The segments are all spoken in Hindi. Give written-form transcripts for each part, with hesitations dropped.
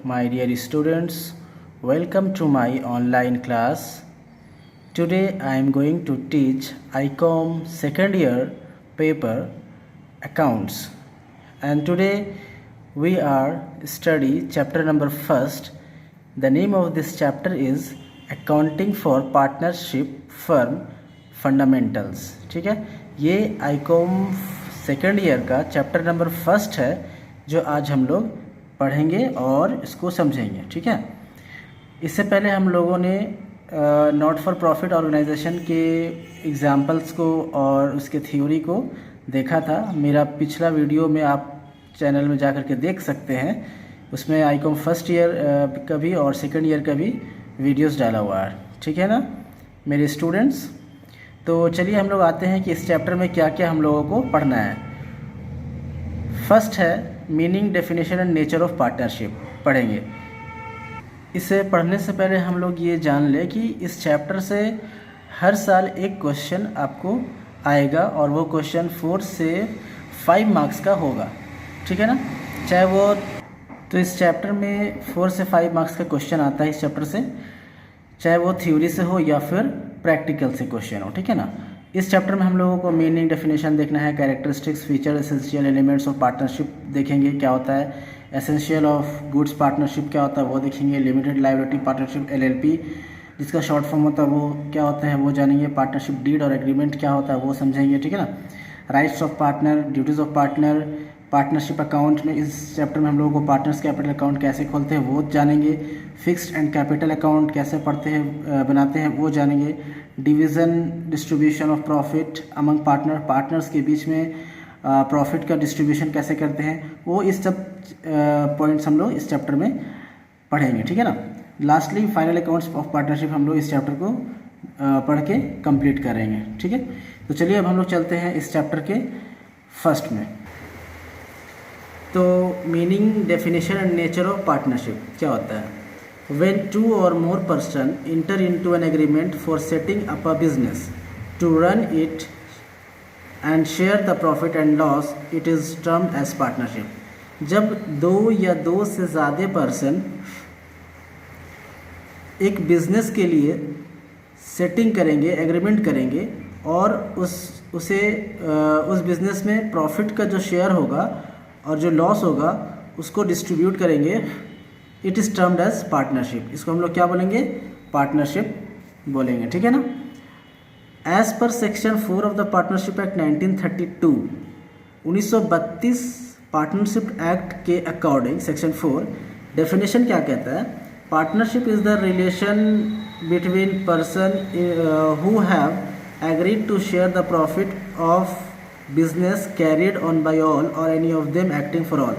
my dear students. Welcome to my online class. Today I am going to teach ICOM second year paper accounts, and today we are study chapter number first. The name of this chapter is Accounting for Partnership Firm Fundamentals. ठीक है, ये ICOM सेकेंड ईयर का चैप्टर नंबर फर्स्ट है जो आज हम लोग पढ़ेंगे और इसको समझेंगे। ठीक है, इससे पहले हम लोगों ने नॉट फॉर प्रॉफिट ऑर्गेनाइजेशन के एग्जाम्पल्स को और उसके थ्योरी को देखा था। मेरा पिछला वीडियो में आप चैनल में जा कर के देख सकते हैं, उसमें आईकॉम फर्स्ट ईयर का भी और सेकेंड ईयर का भी वीडियोस डाला हुआ है। ठीक है ना मेरे स्टूडेंट्स, तो चलिए हम लोग आते हैं कि इस चैप्टर में क्या क्या हम लोगों को पढ़ना है। फर्स्ट है meaning, definition and nature of partnership पढ़ेंगे। इसे पढ़ने से पहले हम लोग ये जान लें कि इस चैप्टर से हर साल एक क्वेश्चन आपको आएगा और वो क्वेश्चन 4 से 5 मार्क्स का होगा। ठीक है ना, चाहे वो तो इस चैप्टर में 4 से 5 मार्क्स का क्वेश्चन आता है इस चैप्टर से, चाहे वो थ्योरी से हो या फिर प्रैक्टिकल से क्वेश्चन हो। ठीक है ना, इस चैप्टर में हम लोगों को मीनिंग, डेफिनेशन देखना है, characteristics, feature, essential elements of partnership देखेंगे क्या होता है, एसेंशियल ऑफ गुड्स पार्टनरशिप क्या होता है वो देखेंगे, लिमिटेड लायबिलिटी पार्टनरशिप LLP जिसका शॉर्ट फॉर्म होता है वो क्या होता है वो जानेंगे, पार्टनरशिप डीड और एग्रीमेंट क्या होता है वो समझेंगे। ठीक है ना, rights of partner, duties of partner, partnership account में इस चैप्टर में हम लोगों को पार्टनर्स कैपिटल अकाउंट कैसे खोलते हैं वो जानेंगे, फिक्स्ड एंड कैपिटल अकाउंट कैसे पढ़ते हैं बनाते हैं वो जानेंगे, division distribution of profit among partners के बीच में प्रॉफिट का डिस्ट्रीब्यूशन कैसे करते हैं वो, इस सब पॉइंट्स हम लोग इस चैप्टर में पढ़ेंगे। ठीक है ना, lastly final accounts of partnership हम लोग इस चैप्टर को पढ़ के कंप्लीट करेंगे। ठीक है, तो चलिए अब हम लोग चलते हैं इस चैप्टर के फर्स्ट में। तो meaning, definition and nature of partnership क्या होता है। When two or more person enter into an agreement for setting up a business to run it and share the profit and loss, it is termed as partnership. जब दो या दो से ज़्यादा पर्सन एक बिजनेस के लिए सेटिंग करेंगे, एग्रीमेंट करेंगे और उस बिजनेस में प्रॉफिट का जो शेयर होगा और जो लॉस होगा उसको डिस्ट्रीब्यूट करेंगे, it is termed as partnership. इसको हम लोग क्या बोलेंगे, पार्टनरशिप बोलेंगे। ठीक है ना, as per section 4 of the partnership act 1932, 1932 partnership act के अकॉर्डिंग सेक्शन 4 डेफिनेशन क्या कहता है, partnership is the relation between person who have agreed to share the profit of business carried on by all और any of them acting for all.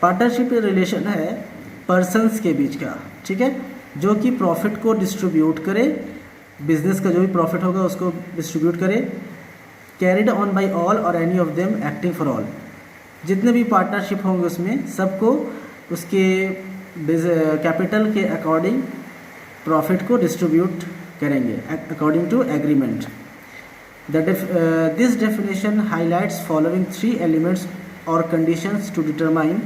Partnership relation है पर्सन्स के बीच का, ठीक है, जो कि प्रॉफिट को डिस्ट्रीब्यूट करे, बिजनेस का जो भी प्रॉफिट होगा उसको डिस्ट्रीब्यूट करे, कैरिड ऑन बाय ऑल और any of them acting for all. जितने भी पार्टनरशिप होंगे उसमें सबको उसके कैपिटल के अकॉर्डिंग प्रॉफिट को डिस्ट्रीब्यूट करेंगे according to agreement. This definition highlights following 3 elements or conditions to determine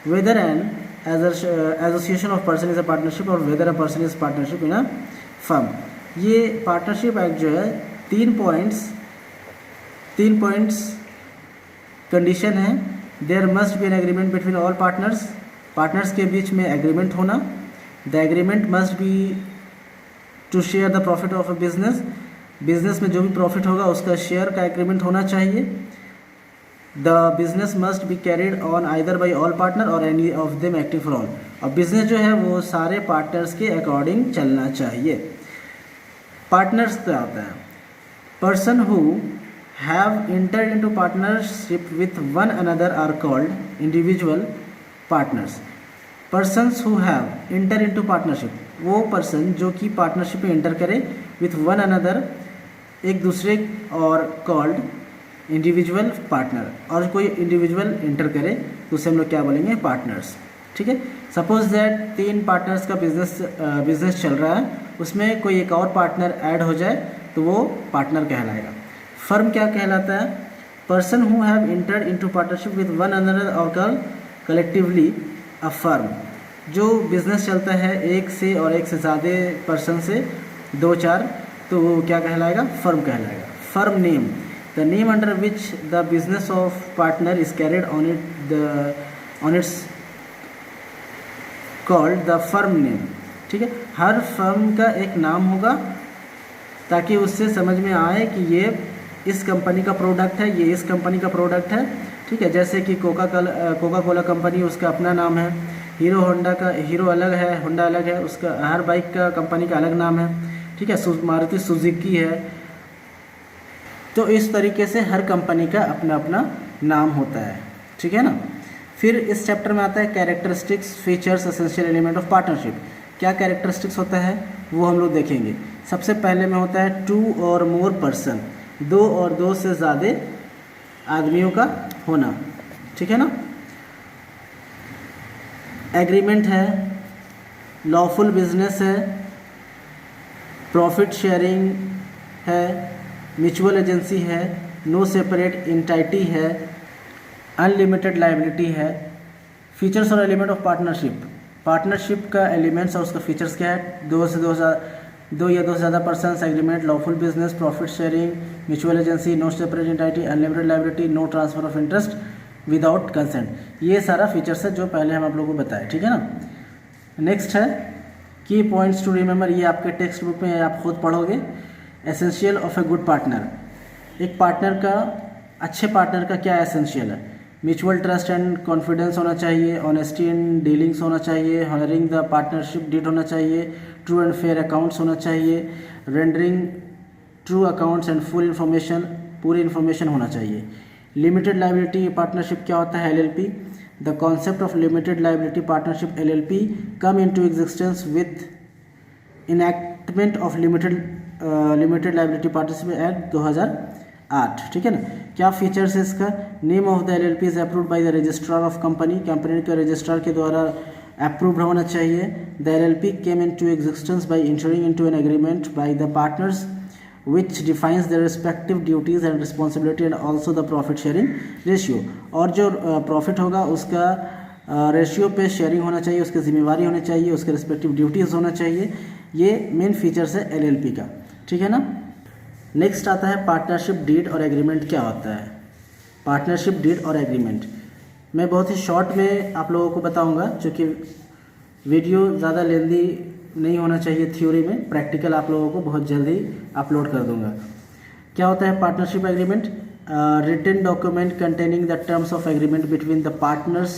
whether an association of person is a partnership or whether a person is partnership in a firm। ये पार्टनरशिप एक्ट जो है 3 पॉइंट्स कंडीशन है। There must be an agreement between all partners के बीच में एग्रीमेंट होना, the agreement must be to share the profit of a business में जो भी प्रॉफिट होगा उसका शेयर का एग्रीमेंट होना चाहिए, the business must be carried on either by all partner और any of them acting for all. और बिजनेस जो है वो सारे पार्टनर्स के अकॉर्डिंग चलना चाहिए। पार्टनर्स क्या होता है, person who have entered into partnership with one another are called individual partners. Persons who have enter into partnership, वो पर्सन जो कि पार्टनरशिप में इंटर करे विथ वन अनदर, एक दूसरे, और कॉल्ड इंडिविजुअल पार्टनर, और कोई इंडिविजुअल इंटर करे तो उसे हम लोग क्या बोलेंगे, पार्टनर्स। ठीक है, सपोज दैट 3 पार्टनर्स का बिजनेस चल रहा है, उसमें कोई एक और पार्टनर ऐड हो जाए तो वो पार्टनर कहलाएगा। फर्म क्या कहलाता है, person who have entered into partnership with one another और कॉल्ड कलेक्टिवली अ फर्म। जो बिजनेस चलता है एक से और एक से ज़्यादा पर्सन से, 2-4, तो वो क्या कहलाएगा? फर्म कहलाएगा। Firm name, the name under which the business of partner is carried on it's called the firm name. ठीक है, हर फर्म का एक नाम होगा ताकि उससे समझ में आए कि ये इस कंपनी का प्रोडक्ट है, ये इस कंपनी का प्रोडक्ट है। ठीक है, जैसे कि कोका कोला कंपनी, उसका अपना नाम है। हीरो होंडा का, हीरो अलग है, होंडा अलग है, उसका हर बाइक का कंपनी का अलग नाम है। ठीक है, मारुति सुजुकी है। तो इस तरीके से हर कंपनी का अपना अपना नाम होता है। ठीक है ना। फिर इस चैप्टर में आता है characteristics, features, essential element of partnership. क्या कैरेक्टरिस्टिक्स होता है वो हम लोग देखेंगे। सबसे पहले में होता है 2 और मोर पर्सन, 2 और 2 से ज़्यादा आदमियों का होना। ठीक है ना। एग्रीमेंट है, लॉफुल बिजनेस है, प्रॉफिट शेयरिंग है, म्यूचुअल एजेंसी है, नो सेपरेट एंटिटी है, अनलिमिटेड लायबिलिटी है। फीचर्स और एलिमेंट ऑफ पार्टनरशिप, पार्टनरशिप का एलिमेंट्स और उसका फीचर्स क्या है? 2 या 2 से ज़्यादा person, agreement, lawful business, profit sharing, mutual agency, no separate entity, unlimited liability, no transfer of interest without consent. ये सारा फीचर्स है जो पहले हम आप लोगों को बताए। ठीक है ना। नेक्स्ट है की पॉइंट्स टू रिमेंबर, ये आपके टेक्स्ट बुक में आप खुद पढ़ोगे। Essential of a good partner, एक पार्टनर का, अच्छे पार्टनर का क्या एसेंशियल है? म्यूचुअल ट्रस्ट एंड कॉन्फिडेंस होना चाहिए, ऑनेस्टी इन डीलिंग्स होना चाहिए, हॉनरिंग द पार्टनरशिप डीड होना चाहिए, ट्रू एंड फेयर अकाउंट्स होना चाहिए, rendering true accounts and full information, पूरी इन्फॉर्मेशन होना चाहिए। लिमिटेड लायबिलिटी पार्टनरशिप क्या होता है? LLP, the concept of limited liability partnership LLP come into existence with enactment of limited liability partnership act 2008। ठीक है ना। क्या फीचर्स है इसका? Name of the LLP is approved by the registrar of company, company के रजिस्ट्रार के द्वारा अप्रूव्ड होना चाहिए। The LLP came into existence bye entering into an agreement by the partners which defines their respective duties and responsibility and also the profit sharing ratio। और जो प्रॉफिट होगा उसका रेशियो पे शेयरिंग होना चाहिए, उसकी जिम्मेवारी होनी चाहिए, उसके रिस्पेक्टिव ड्यूटीज़ होना चाहिए। ये मेन फीचर्स है LLP का। ठीक है ना। नेक्स्ट आता है पार्टनरशिप डीड और एग्रीमेंट क्या होता है। पार्टनरशिप डीड और एग्रीमेंट मैं बहुत ही शॉर्ट में आप लोगों को बताऊंगा, क्योंकि वीडियो ज़्यादा लेंदी नहीं होना चाहिए। थ्योरी में प्रैक्टिकल आप लोगों को बहुत जल्दी अपलोड कर दूंगा। क्या होता है partnership agreement? Written document containing the terms of agreement between the partners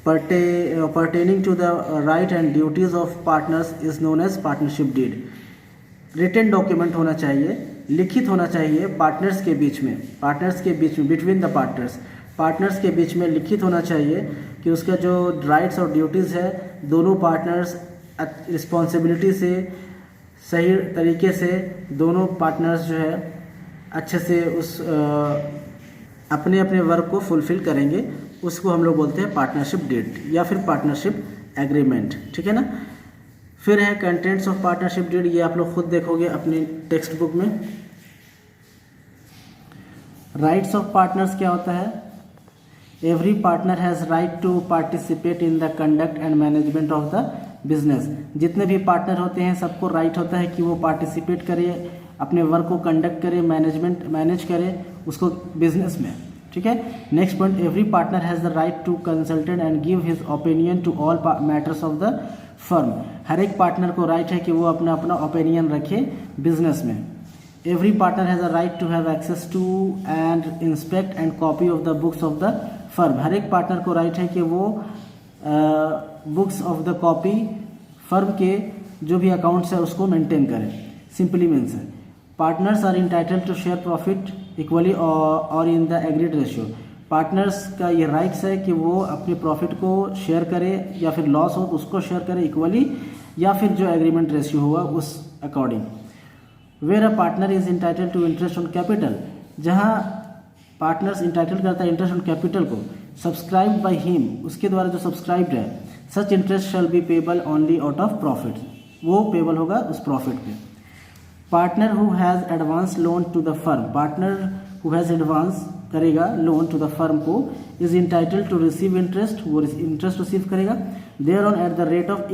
pertaining to the right and duties of partners is known as partnership deed। Written document होना चाहिए, लिखित होना चाहिए पार्टनर्स के बीच में, बिटवीन द पार्टनर्स के बीच में लिखित होना चाहिए कि उसका जो राइट्स और ड्यूटीज़ है दोनों पार्टनर्स रिस्पॉन्सिबिलिटी से सही तरीके से दोनों पार्टनर्स जो है अच्छे से उस अपने अपने वर्क को फुलफिल करेंगे, उसको हम लोग बोलते हैं पार्टनरशिप डीड या फिर पार्टनरशिप एग्रीमेंट। ठीक है ना। फिर है कंटेंट्स ऑफ पार्टनरशिप डीड, ये आप लोग खुद देखोगे अपनी टेक्स्ट बुक में। राइट्स ऑफ पार्टनर्स क्या होता है? Every partner has right to participate in the conduct and management of the business. जितने भी पार्टनर होते हैं सबको राइट होता है कि वो पार्टिसिपेट करे, अपने वर्क को कंडक्ट करे, मैनेज करे उसको बिजनेस में। ठीक है। Next point, every partner has the right to consultant and give his opinion to all matters of the firm. हर एक पार्टनर को राइट है कि वो अपना अपना ओपिनियन रखे बिजनेस में। Every partner has a right to have access to and inspect and copy of the books of the firm. हर एक पार्टनर को राइट है कि वो books of the copy firm के जो भी अकाउंट्स है उसको मेंटेन करें। सिंपली मीन्स है partners are entitled to share profit equally और in the agreed ratio. Partners का ये राइट्स है कि वो अपने प्रॉफिट को शेयर करे या फिर लॉस हो तो उसको शेयर करे इक्वली या फिर जो एग्रीमेंट रेशियो होगा उस according. Where a partner is entitled to interest on capital, जहाँ पार्टनर्स इंटाइटल करता है इंटरेस्ट ऑन कैपिटल को सब्सक्राइब बाय हिम, उसके द्वारा जो सब्सक्राइब्ड है, such interest shall be payable only out of profit, वो पेबल होगा उस प्रॉफिट पे। Partner who has advance loan to the firm, partner who has advance करेगा लोन टू द फर्म को is entitled to receive interest, वो इंटरेस्ट रिसीव करेगा thereon at the rate of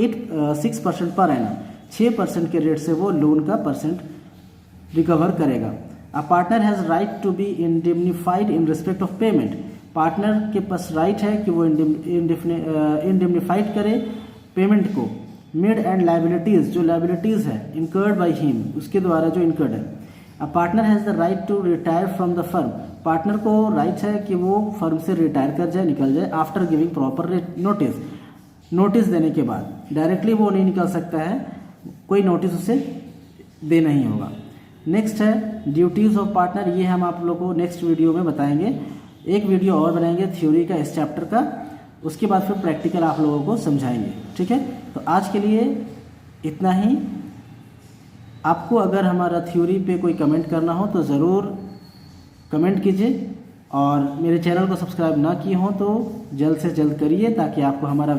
6% per annum, 6% के रेट से वो लोन का परसेंट रिकवर करेगा। A partner has right to be indemnified in respect of payment, partner के पास राइट है कि वो इंडेमनिफाइड करे पेमेंट को। मेड एंड लाइबिलिटीज, जो लाइबिलिटीज है इनकर्ड बाय हिम, उसके द्वारा जो इनकर्ड है। A partner has the right to retire from the firm, partner को राइट है कि वो फर्म से रिटायर कर जाए, निकल जाए after giving proper notice, notice देने के बाद। डायरेक्टली वो नहीं निकल सकता है, कोई नोटिस उसे देना ही होगा। नेक्स्ट है ड्यूटीज ऑफ पार्टनर, ये हम आप लोगों को नेक्स्ट वीडियो में बताएंगे। एक वीडियो और बनाएंगे थ्योरी का इस चैप्टर का, उसके बाद फिर प्रैक्टिकल आप लोगों को समझाएंगे। ठीक है, तो आज के लिए इतना ही। आपको अगर हमारा थ्योरी पे कोई कमेंट करना हो तो ज़रूर कमेंट कीजिए, और मेरे चैनल को सब्सक्राइब ना किए हो तो जल्द से जल्द करिए, ताकि आपको हमारा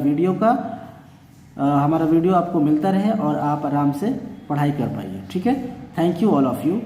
वीडियो आपको मिलता रहे और आप आराम से पढ़ाई कर पाइए। ठीक है, thank you all of you.